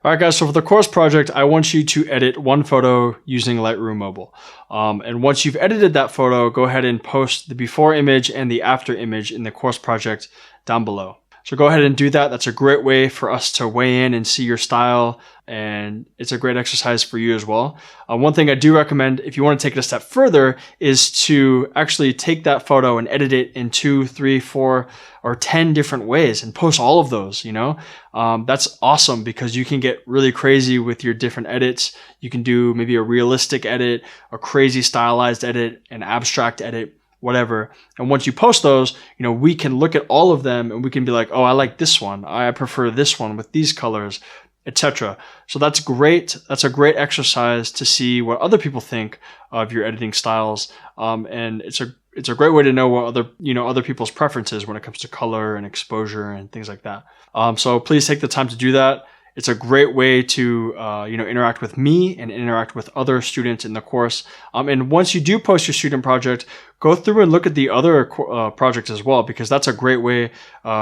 All right, guys, so for the course project, I want you to edit one photo using Lightroom Mobile. And once you've edited that photo, go ahead and post the before image and the after image in the course project down below. So go ahead and do that. That's a great way for us to weigh in and see your style, and it's a great exercise for you as well. One thing I do recommend, if you want to take it a step further, is to actually take that photo and edit it in 2, 3, 4, or 10 different ways and post all of those, That's awesome because you can get really crazy with your different edits. You can do maybe a realistic edit, a crazy stylized edit, an abstract edit, whatever. And once you post those, we can look at all of them and we can be like, oh, I like this one. I prefer this one with these colors, etc. So that's great. That's a great exercise to see what other people think of your editing styles. And it's a great way to know what other people's preferences when it comes to color and exposure and things like that. So please take the time to do that. It's a great way to interact with me and interact with other students in the course. And once you do post your student project, go through and look at the other projects as well, because that's a great way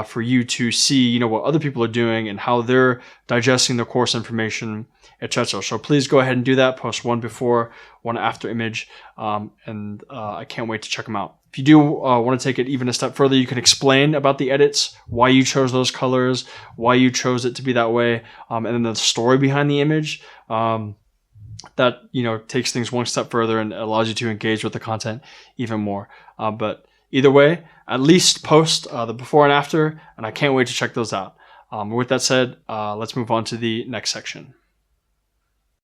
for you to see what other people are doing and how they're digesting the course information, etc. So please go ahead and do that. Post one before, one after image, and I can't wait to check them out. If you do want to take it even a step further, you can explain about the edits, why you chose those colors, why you chose it to be that way, and then the story behind the image. That takes things one step further and allows you to engage with the content even more. But either way, at least post the before and after, and I can't wait to check those out. With that said, let's move on to the next section.